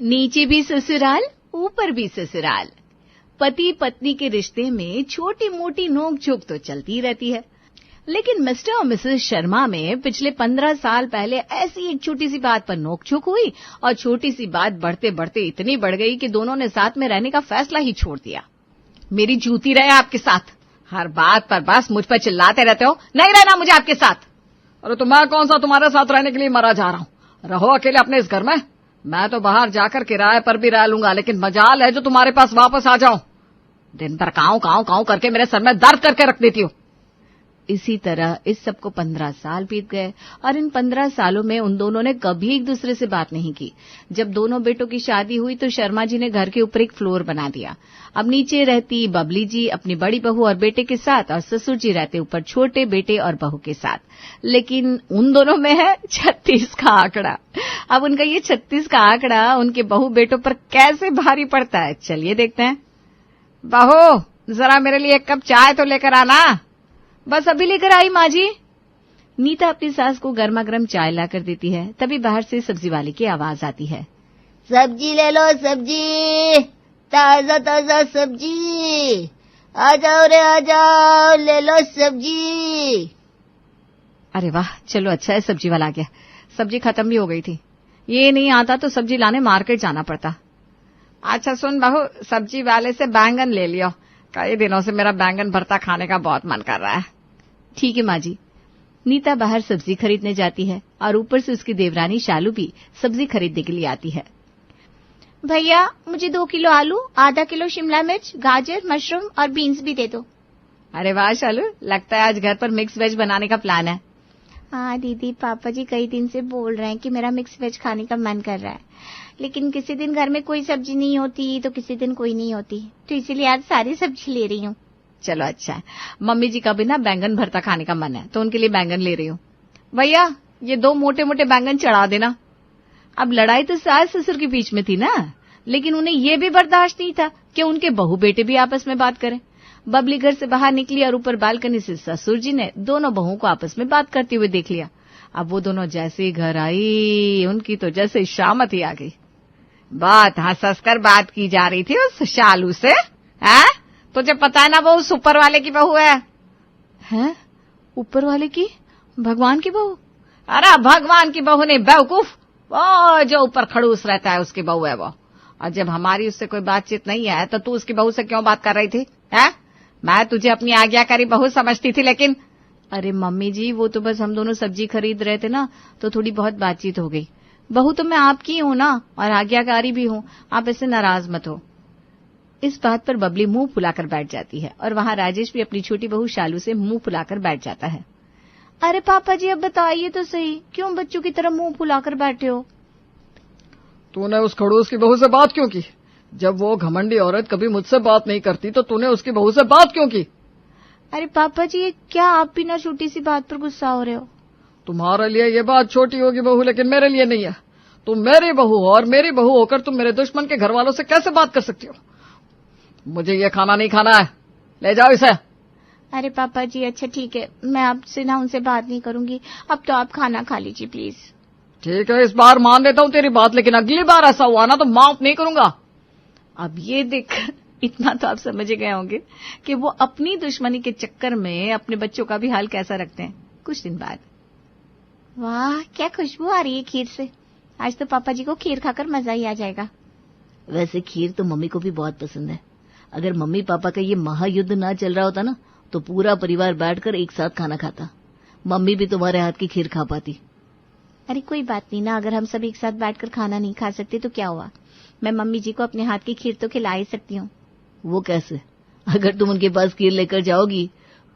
नीचे भी ससुराल, ऊपर भी ससुराल। पति पत्नी के रिश्ते में छोटी मोटी नोक झोंक तो चलती रहती है, लेकिन मिस्टर और मिसेस शर्मा में पिछले 15 साल पहले ऐसी एक छोटी सी बात पर नोकझोंक हुई और छोटी सी बात बढ़ते बढ़ते इतनी बढ़ गई कि दोनों ने साथ में रहने का फैसला ही छोड़ दिया। मेरी जूती रहे आपके साथ, हर बात पर बस मुझ पर चिल्लाते रहते हो, नहीं रहना मुझे आपके साथ। अरे तो मैं कौन सा तुम्हारे साथ रहने के लिए मरा जा रहा हूँ? रहो अकेले अपने इस घर में। मैं तो बाहर जाकर किराए पर भी रह लूंगा, लेकिन मजाल है जो तुम्हारे पास वापस आ जाऊं। दिन भर काऊ काऊ काऊ करके मेरे सर में दर्द करके रख देती हो। इसी तरह इस सबको 15 साल बीत गए और इन 15 सालों में उन दोनों ने कभी एक दूसरे से बात नहीं की। जब दोनों बेटों की शादी हुई तो शर्मा जी ने घर के ऊपर एक फ्लोर बना दिया। अब नीचे रहती बबली जी अपनी बड़ी बहू और बेटे के साथ और ससुर जी रहते ऊपर छोटे बेटे और बहू के साथ। लेकिन उन दोनों में है 36 का आंकड़ा। अब उनका ये 36 का आंकड़ा उनके बहू बेटों पर कैसे भारी पड़ता है, चलिए देखते हैं। बहू, जरा मेरे लिए एक कप चाय तो लेकर आना। बस अभी लेकर आई माँ जी। नीता अपनी सास को गर्मा गर्म चाय लाकर देती है। तभी बाहर से सब्जी वाले की आवाज आती है, सब्जी ले लो, सब्जी, ताजा ताजा सब्जी, आ जाओ रे आ जाओ, ले लो सब्जी। अरे वाह, चलो अच्छा है सब्जी वाला आ गया। सब्जी खत्म भी हो गई थी, ये नहीं आता तो सब्जी लाने मार्केट जाना पड़ता। अच्छा सुन बहू, सब्जी वाले से बैंगन ले लियो, कई दिनों से मेरा बैंगन भरता खाने का बहुत मन कर रहा है। ठीक है माँ जी। नीता बाहर सब्जी खरीदने जाती है और ऊपर से उसकी देवरानी शालू भी सब्जी खरीदने के लिए आती है। भैया मुझे 2 किलो आलू, आधा किलो शिमला मिर्च, गाजर, मशरूम और बीन्स भी दे दो। अरे वाह शालू, लगता है आज घर पर मिक्स वेज बनाने का प्लान है। हाँ दीदी, पापा जी कई दिन से बोल रहे हैं कि मेरा मिक्स वेज खाने का मन कर रहा है, लेकिन किसी दिन घर में कोई सब्जी नहीं होती तो किसी दिन कोई नहीं होती, तो इसीलिए आज सारी सब्जी ले रही हूँ। चलो अच्छा है। मम्मी जी का भी ना बैंगन भरता खाने का मन है तो उनके लिए बैंगन ले रही हूँ। भैया ये 2 मोटे मोटे बैंगन चढ़ा देना। अब लड़ाई तो सास ससुर के बीच में थी ना, लेकिन उन्हें ये भी बर्दाश्त नहीं था कि उनके बहू बेटे भी आपस में बात करें। बबली घर से बाहर निकली और ऊपर बालकनी से ससुर जी ने दोनों बहुओं को आपस में बात करते हुए देख लिया। अब वो दोनों जैसे घर आई, उनकी तो जैसे शामत ही आ गई। बात हंस कर बात की जा रही थी उस शालू से। है तुझे पता है ना वो उस ऊपर वाले की बहू है। हैं? ऊपर वाले की? भगवान की बहू? अरे भगवान की बहू नहीं बेवकूफ, वो जो ऊपर खड़ूस रहता है उसकी बहू है वो। और जब हमारी उससे कोई बातचीत नहीं है तो तू उसकी बहू से क्यों बात कर रही थी? है मैं तुझे अपनी आज्ञाकारी बहू समझती थी, लेकिन अरे मम्मी जी वो तो बस हम दोनों सब्जी खरीद रहे थे ना, तो थोड़ी बहुत बातचीत हो गई। बहू तो मैं आपकी हूं ना और आज्ञाकारी भी हूं, आप इससे नाराज मत हो। इस बात पर बबली मुंह फुलाकर बैठ जाती है और वहां राजेश भी अपनी छोटी बहू शालू से मुंह फुलाकर बैठ जाता है। अरे पापा जी अब बताइए तो सही, क्यों बच्चों की तरह मुंह फुलाकर बैठे हो? तूने उस खड़ूस की बहू से बात क्यों की? जब वो घमंडी औरत कभी मुझसे बात नहीं करती तो तूने उसकी बहू से बात क्यों की? अरे पापा जी क्या आप भी ना छोटी सी बात पर गुस्सा हो रहे हो? तुम्हारे लिए ये बात छोटी होगी बहू, लेकिन मेरे लिए नहीं है। तुम मेरी बहू हो और मेरी बहू होकर तुम मेरे दुश्मन के घर वालों से कैसे बात कर सकती हो? मुझे ये खाना नहीं खाना है, ले जाओ इसे। अरे पापा जी अच्छा ठीक है, मैं आपसे ना उनसे बात नहीं करूंगी, अब तो आप खाना खा लीजिए प्लीज। ठीक है, इस बार मान लेता हूँ तेरी बात, लेकिन अगली बार ऐसा हुआ ना तो माफ नहीं करूंगा। अब ये देख, इतना तो आप समझ गए होंगे कि वो अपनी दुश्मनी के चक्कर में अपने बच्चों का भी हाल कैसा रखते हैं। कुछ दिन बाद, वाह क्या खुशबू आ रही है खीर से, आज तो पापा जी को खीर खाकर मजा ही आ जाएगा। वैसे खीर तो मम्मी को भी बहुत पसंद है। अगर मम्मी पापा का ये महायुद्ध ना चल रहा होता ना तो पूरा परिवार बैठकर एक साथ खाना खाता। मम्मी भी तुम्हारे हाथ की खीर खा पाती। अरे कोई बात नहीं ना, अगर हम सब एक साथ बैठकर खाना नहीं खा सकते तो क्या हुआ, मैं मम्मी जी को अपने हाथ की खीर तो खिला ही सकती हूँ। वो कैसे? अगर तुम उनके पास खीर लेकर जाओगी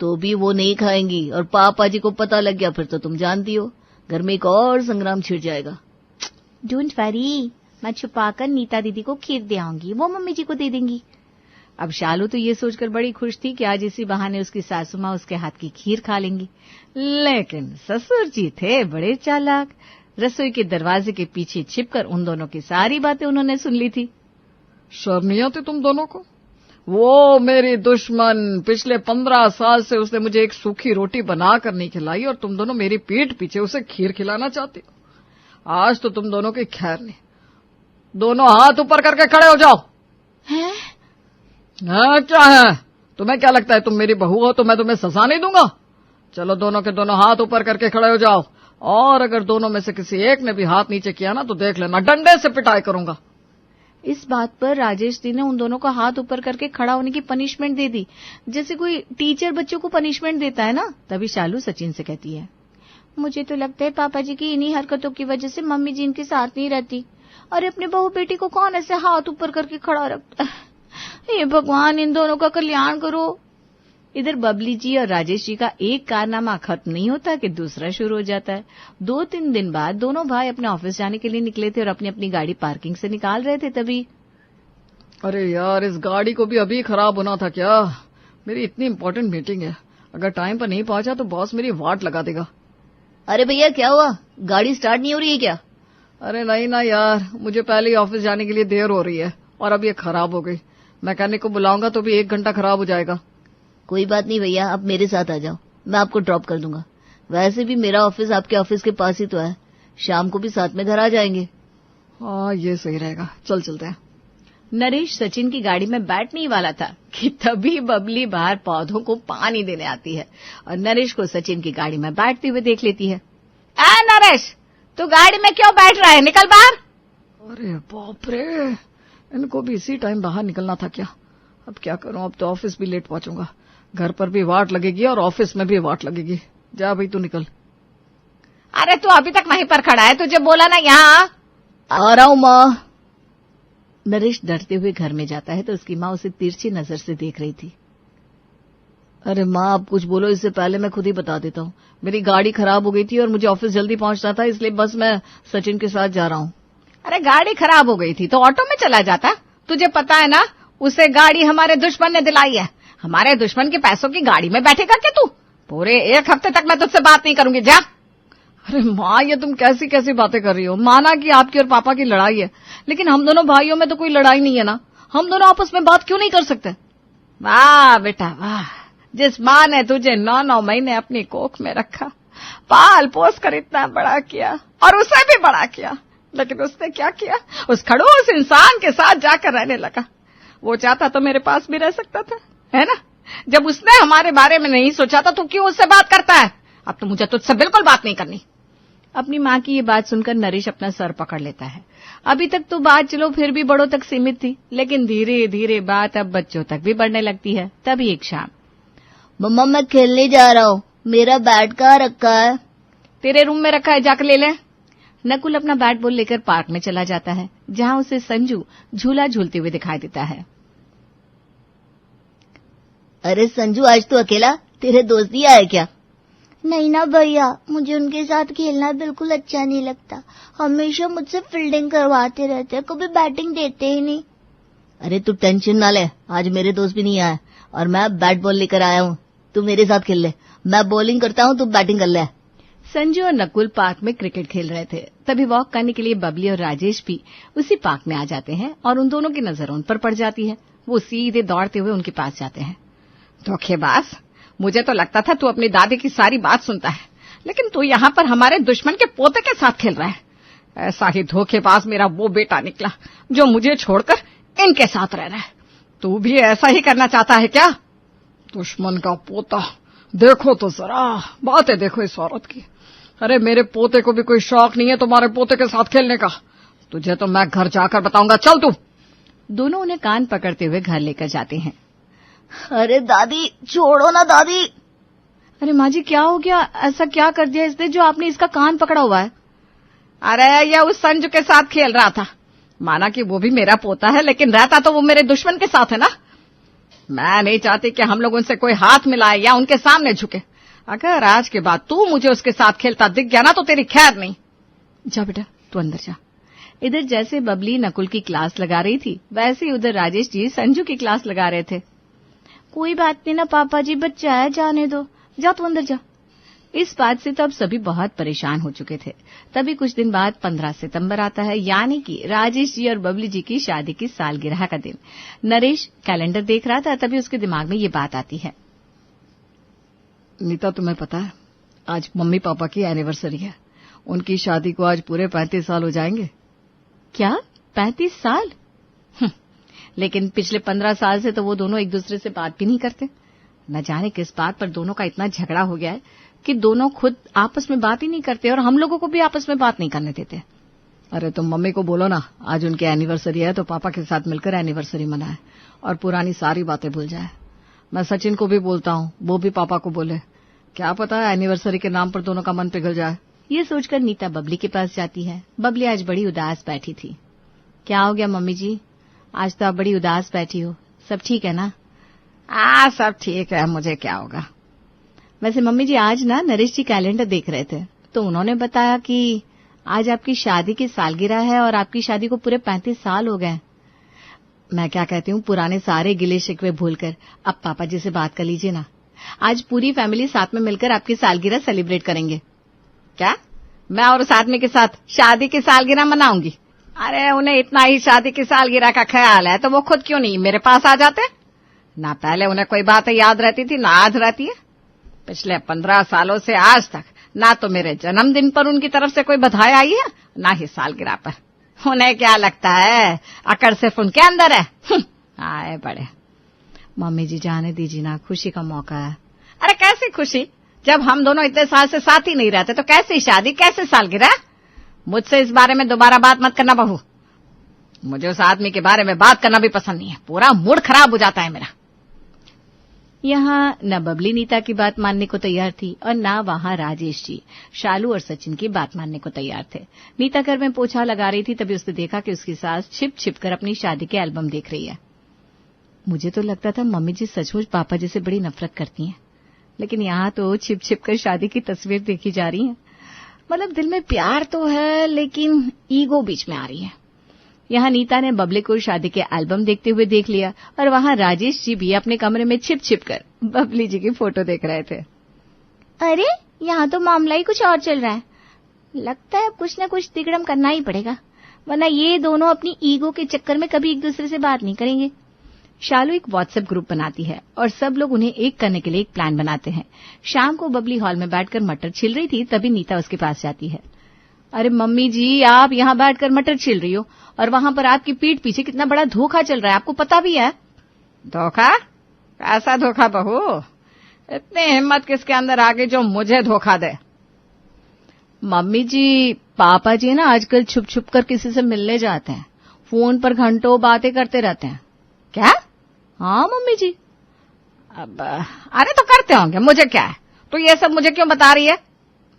तो भी वो नहीं खाएंगी और पापा जी को पता लग गया फिर तो तुम जानती हो घर में एक और संग्राम छिड़ जाएगा। डोंट वरी, मैं छुपाकर नीता दीदी को खीर दे आऊंगी, वो मम्मी जी को दे देंगी। अब शालू तो ये सोचकर बड़ी खुश थी कि आज इसी बहाने उसकी सासू माँ उसके हाथ की खीर खा लेंगी, लेकिन ससुर जी थे बड़े चालाक। रसोई के दरवाजे के पीछे छिपकर उन दोनों की सारी बातें उन्होंने सुन ली थी। शर्म नहीं आती तुम दोनों को? वो मेरी दुश्मन, पिछले 15 साल से उसने मुझे एक सूखी रोटी बनाकर नहीं खिलाई और तुम दोनों मेरी पीठ पीछे उसे खीर खिलाना चाहती हो। आज तो तुम दोनों की खैर नहीं। दोनों हाथ ऊपर करके खड़े हो जाओ। हैं? हाँ, क्या है? तुम्हें क्या लगता है तुम मेरी बहू हो तो मैं तुम्हें सजा नहीं दूंगा? चलो दोनों के दोनों हाथ ऊपर करके खड़े हो जाओ, और अगर दोनों में से किसी एक ने भी हाथ नीचे किया ना तो देख लेना, डंडे से पिटाई करूंगा। इस बात पर राजेश जी ने उन दोनों को हाथ ऊपर करके खड़ा होने की पनिशमेंट दे दी, जैसे कोई टीचर बच्चों को पनिशमेंट देता है ना। तभी शालू सचिन से कहती है, मुझे तो लगता है पापा जी की इन्हीं हरकतों की वजह से मम्मी जी इनके साथ नहीं रहती। अरे अपने बहू बेटी को कौन ऐसे हाथ ऊपर करके खड़ा रखता है? ये भगवान इन दोनों का कल्याण करो। इधर बबली जी और राजेश जी का एक कारनामा खत्म नहीं होता कि दूसरा शुरू हो जाता है। 2-3 दिन बाद दोनों भाई अपने ऑफिस जाने के लिए निकले थे और अपनी अपनी गाड़ी पार्किंग से निकाल रहे थे। तभी अरे यार, इस गाड़ी को भी अभी खराब होना था क्या? मेरी इतनी इंपॉर्टेंट मीटिंग है, अगर टाइम पर नहीं पहुंचा तो बॉस मेरी वाट लगा देगा। अरे भैया क्या हुआ, गाड़ी स्टार्ट नहीं हो रही है क्या? अरे नहीं ना यार, मुझे पहले ही ऑफिस जाने के लिए देर हो रही है और अब ये खराब हो गई। मैकेनिक को बुलाऊंगा तो भी 1 घंटा खराब हो जाएगा। कोई बात नहीं भैया, आप मेरे साथ आ जाओ, मैं आपको ड्रॉप कर दूंगा। वैसे भी मेरा ऑफिस आपके ऑफिस के पास ही तो है, शाम को भी साथ में घर आ जाएंगे। हाँ, ये सही रहेगा, चल चलते हैं। नरेश सचिन की गाड़ी में बैठने ही वाला था कि तभी बबली बाहर पौधों को पानी देने आती है और नरेश को सचिन की गाड़ी में बैठते हुए देख लेती है। नरेश, तू गाड़ी में क्यों बैठ रहा है? निकल बाहर। अरे बाप रे, इनको भी इसी टाइम बाहर निकलना था क्या? अब क्या करूं, अब तो ऑफिस भी लेट पहुंचूंगा, घर पर भी वाट लगेगी और ऑफिस में भी वाट लगेगी। जा भाई तू निकल। अरे तू अभी तक वहीं पर खड़ा है, तुझे बोला ना यहाँ आ रहा हूं माँ। नरेश डरते हुए घर में जाता है तो उसकी माँ उसे तिरछी नजर से देख रही थी। अरे माँ आप कुछ बोलो, इससे पहले मैं खुद ही बता देता हूँ। मेरी गाड़ी खराब हो गई थी और मुझे ऑफिस जल्दी पहुंचना था, इसलिए बस मैं सचिन के साथ जा रहा हूँ। अरे गाड़ी खराब हो गई थी तो ऑटो में चला जाता, तुझे पता है ना उसे गाड़ी हमारे दुश्मन ने दिलाई है। हमारे दुश्मन के पैसों की गाड़ी में बैठेगा क्या तू? पूरे 1 हफ्ते तक मैं तुझसे बात नहीं करूंगी, जा। अरे माँ, ये तुम कैसी कैसी बातें कर रही हो? माना कि आपकी और पापा की लड़ाई है, लेकिन हम दोनों भाइयों में तो कोई लड़ाई नहीं है ना। हम दोनों आपस में बात क्यों नहीं कर सकते? वाह बेटा वाह, जिस माँ ने तुझे 9-9 महीने अपनी कोख में रखा, पाल पोस कर इतना बड़ा किया और उसे भी बड़ा किया, लेकिन उसने क्या किया? उस खड़ूस इंसान के साथ जाकर रहने लगा। वो चाहता तो मेरे पास भी रह सकता था, है ना? जब उसने हमारे बारे में नहीं सोचा था तो क्यों उससे बात करता है? अब तो मुझे तुझसे बिल्कुल बात नहीं करनी। अपनी माँ की ये बात सुनकर नरेश अपना सर पकड़ लेता है। अभी तक तो बात चलो फिर भी बड़ों तक सीमित थी, लेकिन धीरे धीरे बात अब बच्चों तक भी बढ़ने लगती है। तभी एक शाम, मम्मा मैं खेलने जा रहा हूँ, मेरा बैट कहाँ रखा है? तेरे रूम में रखा है, जाकर ले ले। नकुल अपना बैट बॉल लेकर पार्क में चला जाता है, जहाँ उसे संजू झूला झूलते हुए दिखाई देता है। अरे संजू, आज तू अकेला, तेरे दोस्त भी आए क्या? नहीं ना भैया, मुझे उनके साथ खेलना बिल्कुल अच्छा नहीं लगता। हमेशा मुझसे फील्डिंग करवाते रहते हैं, कभी बैटिंग देते ही नहीं। अरे तू टेंशन ना ले, आज मेरे दोस्त भी नहीं आए और मैं बैट बॉल लेकर आया हूँ। तू मेरे साथ खेल ले, मैं बॉलिंग करता हूँ, तू बैटिंग कर ले। संजू और नकुल पार्क में क्रिकेट खेल रहे थे। तभी वॉक करने के लिए बबली और राजेश भी उसी पार्क में आ जाते हैं और उन दोनों की नजर उन पर पड़ जाती है। वो सीधे दौड़ते हुए उनके पास जाते हैं। धोखेबाज, मुझे तो लगता था तू अपनी दादी की सारी बात सुनता है, लेकिन तू यहाँ पर हमारे दुश्मन के पोते के साथ खेल रहा है। ऐसा ही धोखेबाज मेरा वो बेटा निकला जो मुझे छोड़कर इनके साथ रह रहा है। तू भी ऐसा ही करना चाहता है क्या? दुश्मन का पोता, देखो तो जरा बातें देखो इस औरत की। अरे मेरे पोते को भी कोई शौक नहीं है तुम्हारे पोते के साथ खेलने का। तुझे तो मैं घर जाकर बताऊंगा, चल तू। दोनों उन्हें कान पकड़ते हुए घर लेकर जाते हैं। अरे दादी, छोड़ो ना दादी। अरे माँ जी, क्या हो गया? ऐसा क्या कर दिया इसने जो आपने इसका कान पकड़ा हुआ है? अरे ये उस संजू के साथ खेल रहा था। माना कि वो भी मेरा पोता है, लेकिन रहता तो वो मेरे दुश्मन के साथ है ना। मैं नहीं चाहती कि हम लोग उनसे कोई हाथ मिलाए या उनके सामने झुके। अगर आज के बाद तू मुझे उसके साथ खेलता दिख गया ना तो तेरी खैर नहीं। जा बेटा, तू अंदर जा। इधर जैसे बबली नकुल की क्लास लगा रही थी, वैसे ही उधर राजेश जी संजू की क्लास लगा रहे थे। कोई बात नहीं ना पापा जी, बच्चा है, जाने दो, जा तू अंदर जा। इस बात से तो अब सभी बहुत परेशान हो चुके थे। तभी कुछ दिन बाद 15 सितंबर आता है, यानी कि राजेश जी और बबली जी की शादी की सालगिरह का दिन। नरेश कैलेंडर देख रहा था, तभी उसके दिमाग में ये बात आती है। नीता, तुम्हें पता है आज मम्मी पापा की एनिवर्सरी है। उनकी शादी को आज पूरे 35 साल हो जाएंगे। क्या 35 साल? लेकिन पिछले 15 साल से तो वो दोनों एक दूसरे से बात भी नहीं करते। न जाने किस बात पर दोनों का इतना झगड़ा हो गया है कि दोनों खुद आपस में बात ही नहीं करते और हम लोगों को भी आपस में बात नहीं करने देते। अरे तुम मम्मी को बोलो ना, आज उनकी एनिवर्सरी है तो पापा के साथ मिलकर एनिवर्सरी मनाए और पुरानी सारी बातें भूल जाए। मैं सचिन को भी बोलता हूँ, वो भी पापा को बोले। क्या पता है एनिवर्सरी के नाम पर दोनों का मन पिघल जाए। ये सोचकर नीता बबली के पास जाती है। बबली आज बड़ी उदास बैठी थी। क्या हो गया मम्मी जी, आज तो आप बड़ी उदास बैठी हो, सब ठीक है ना? सब ठीक है, मुझे क्या होगा। वैसे मम्मी जी आज ना नरेश जी कैलेंडर देख रहे थे तो उन्होंने बताया कि आज आपकी शादी की सालगिरह है और आपकी शादी को पूरे 35 साल हो गए। मैं क्या कहती हूँ, पुराने सारे गिले शिकवे भूलकर अब पापा जी से बात कर लीजिए ना। आज पूरी फैमिली साथ में मिलकर आपकी सालगिरह सेलिब्रेट करेंगे। क्या मैं और उस आदमी के साथ शादी की सालगिरह मनाऊंगी? अरे उन्हें इतना ही शादी की सालगिरह का ख्याल है तो वो खुद क्यों नहीं मेरे पास आ जाते? ना पहले उन्हें कोई बात याद रहती थी ना आज रहती है। पिछले 15 सालों से आज तक ना तो मेरे जन्मदिन पर उनकी तरफ से कोई बधाई आई है ना ही सालगिरह पर। उन्हें क्या लगता है अकड़ सिर्फ उनके अंदर है। आए बड़े। मम्मी जी जाने दीजिए ना, खुशी का मौका है। अरे कैसी खुशी, जब हम दोनों इतने साल से साथ ही नहीं रहते तो कैसी शादी कैसे सालगिरह? मुझसे इस बारे में दोबारा बात मत करना बहू। मुझे उस आदमी के बारे में बात करना भी पसंद नहीं है, पूरा मूड खराब हो जाता है मेरा। यहाँ न बबली नीता की बात मानने को तैयार थी और न वहाँ राजेश जी शालू और सचिन की बात मानने को तैयार थे। नीता घर में पोछा लगा रही थी, तभी उसने देखा कि उसकी सास छिप छिप कर अपनी शादी के एल्बम देख रही है। मुझे तो लगता था मम्मी जी सचमुच पापा जी से बड़ी नफरत करती हैं, लेकिन यहाँ तो छिप छिप कर शादी की तस्वीर देखी जा रही है। मतलब दिल में प्यार तो है लेकिन ईगो बीच में आ रही है। यहाँ नीता ने बबली को शादी के एल्बम देखते हुए देख लिया और वहाँ राजेश जी भी अपने कमरे में छिप छिप कर बबली जी की फोटो देख रहे थे। अरे यहाँ तो मामला ही कुछ और चल रहा है। लगता है कुछ न कुछ तिगड़म करना ही पड़ेगा, वरना ये दोनों अपनी ईगो के चक्कर में कभी एक दूसरे से बात नहीं करेंगे। शालू एक व्हाट्सएप ग्रुप बनाती है और सब लोग उन्हें एक करने के लिए एक प्लान बनाते हैं। शाम को बबली हॉल में बैठकर मटर छील रही थी, तभी नीता उसके पास जाती है। अरे मम्मी जी, आप यहाँ बैठकर मटर छील रही हो और वहाँ पर आपकी पीठ पीछे कितना बड़ा धोखा चल रहा है, आपको पता भी है? धोखा? ऐसा धोखा बहू? इतनी हिम्मत किसके अंदर आ गई जो मुझे धोखा दे? मम्मी जी, पापा जी ना आजकल छुप छुप कर किसी से मिलने जाते हैं, फोन पर घंटों बातें करते रहते हैं। क्या? हाँ मम्मी जी। अब अरे तो करते होंगे, मुझे क्या है? तो ये सब मुझे क्यों बता रही है?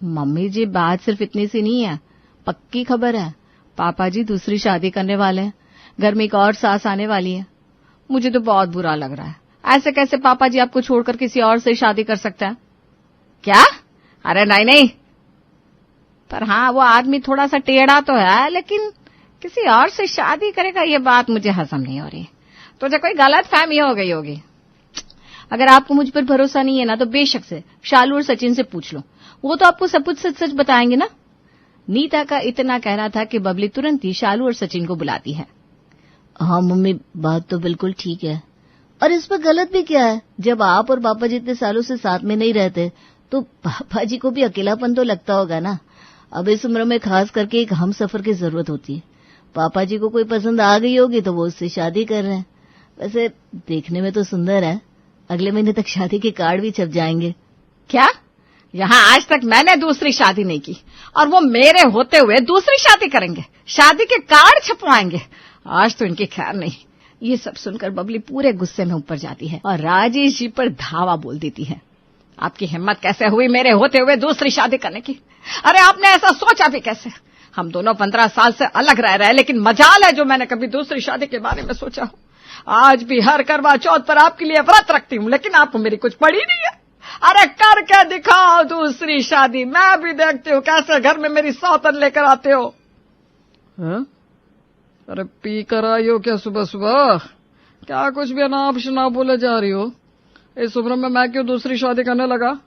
मम्मी जी बात सिर्फ इतनी सी नहीं है, पक्की खबर है। पापा जी दूसरी शादी करने वाले हैं, घर में एक और सास आने वाली है। मुझे तो बहुत बुरा लग रहा है। ऐसे कैसे पापा जी आपको छोड़कर किसी और से शादी कर सकता है? क्या? अरे नहीं नहीं, पर हाँ वो आदमी थोड़ा सा टेढ़ा तो है, लेकिन किसी और से शादी करेगा ये बात मुझे हजम नहीं हो रही। तुझे कोई गलत फहमी हो गई होगी। अगर आपको मुझ पर भरोसा नहीं है ना तो बेशक से शालू और सचिन से पूछ लो, वो तो आपको सब कुछ सच सच बताएंगे ना। नीता का इतना कहना था कि बबली तुरंत ही शालू और सचिन को बुलाती है। हाँ मम्मी, बात तो बिल्कुल ठीक है, और इसमें गलत भी क्या है? जब आप और पापा जी इतने सालों से साथ में नहीं रहते तो पापा जी को भी अकेलापन तो लगता होगा ना। अब इस उम्र में खास करके एक हम सफर की जरूरत होती है। पापा जी को कोई पसंद आ गई होगी तो वो उससे शादी कर रहे हैं। वैसे देखने में तो सुंदर है, अगले महीने तक शादी के कार्ड भी छप जाएंगे। क्या? यहाँ आज तक मैंने दूसरी शादी नहीं की और वो मेरे होते हुए दूसरी शादी करेंगे, शादी के कार्ड छपवाएंगे? आज तो इनकी खैर नहीं। ये सब सुनकर बबली पूरे गुस्से में ऊपर जाती है और राजेश जी पर धावा बोल देती है। आपकी हिम्मत कैसे हुई मेरे होते हुए दूसरी शादी करने की? अरे आपने ऐसा सोचा भी कैसे? हम दोनों 15 साल से अलग रह रहे हैं, लेकिन मजाल है जो मैंने कभी दूसरी शादी के बारे में सोचा हो। आज भी हर करवा चौथ पर आपके लिए व्रत रखती हूँ, लेकिन आपको मेरी कुछ पड़ी नहीं है। अरे करके दिखाओ दूसरी शादी, मैं भी देखती हूँ कैसे घर में मेरी सौतन लेकर आते हो। अरे पी कर आई हो क्या सुबह सुबह? क्या कुछ भी अनाप शनाप बोले जा रही हो? इस उम्र में मैं क्यों दूसरी शादी करने लगा?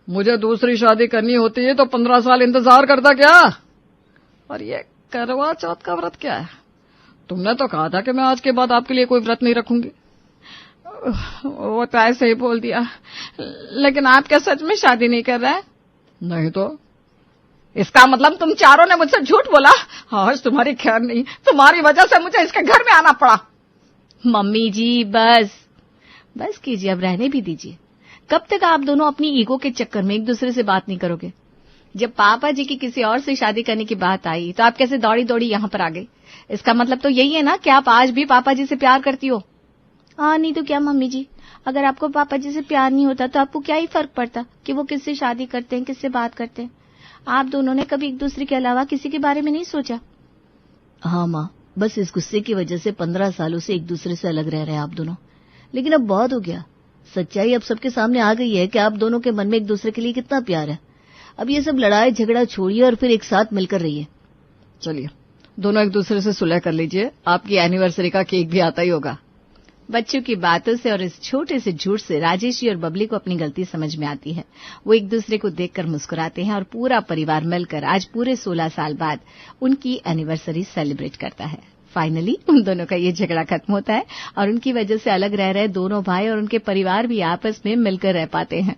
मुझे दूसरी शादी करनी होती है तो 15 साल इंतजार करता क्या? और ये करवा चौथ का व्रत क्या है? तुमने तो कहा था कि मैं आज के बाद आपके लिए कोई व्रत नहीं रखूंगी। वो तो ऐसे ही बोल दिया, लेकिन आप क्या सच में शादी नहीं कर रहे हैं? नहीं तो इसका मतलब तुम चारों ने मुझसे झूठ बोला। आज तुम्हारी खैर नहीं, तुम्हारी वजह से मुझे इसके घर में आना पड़ा। मम्मी जी बस कीजिए, अब रहने भी दीजिए। कब तक आप दोनों अपनी ईगो के चक्कर में एक दूसरे से बात नहीं करोगे? जब पापा जी की किसी और से शादी करने की बात आई तो आप कैसे दौड़ी दौड़ी यहाँ पर आ गई? इसका मतलब तो यही है ना कि आप आज भी पापा जी से प्यार करती हो? हाँ, नहीं तो क्या मम्मी जी, अगर आपको पापा जी से प्यार नहीं होता तो आपको क्या ही फर्क पड़ता कि वो किससे शादी करते हैं, किससे बात करते हैं। आप दोनों ने कभी एक दूसरे के अलावा किसी के बारे में नहीं सोचा? हाँ माँ, बस इस गुस्से की वजह से 15 सालों से एक दूसरे से अलग रह रहे हैं आप दोनों। लेकिन अब बहुत हो गया, सच्चाई अब सबके सामने आ गई है कि आप दोनों के मन में एक दूसरे के लिए कितना प्यार है। अब ये सब लड़ाई झगड़ा छोड़िए और फिर एक साथ मिलकर रहिए। चलिए दोनों एक दूसरे से सुलह कर लीजिए, आपकी एनिवर्सरी का केक भी आता ही होगा। बच्चों की बातों से और इस छोटे से झूठ से राजेश जी और बबली को अपनी गलती समझ में आती है। वो एक दूसरे को देखकर मुस्कुराते हैं और पूरा परिवार मिलकर आज पूरे 16 साल बाद उनकी एनिवर्सरी सेलिब्रेट करता है। फाइनली उन दोनों का ये झगड़ा खत्म होता है और उनकी वजह से अलग रह रहे दोनों भाई और उनके परिवार भी आपस में मिलकर रह पाते हैं।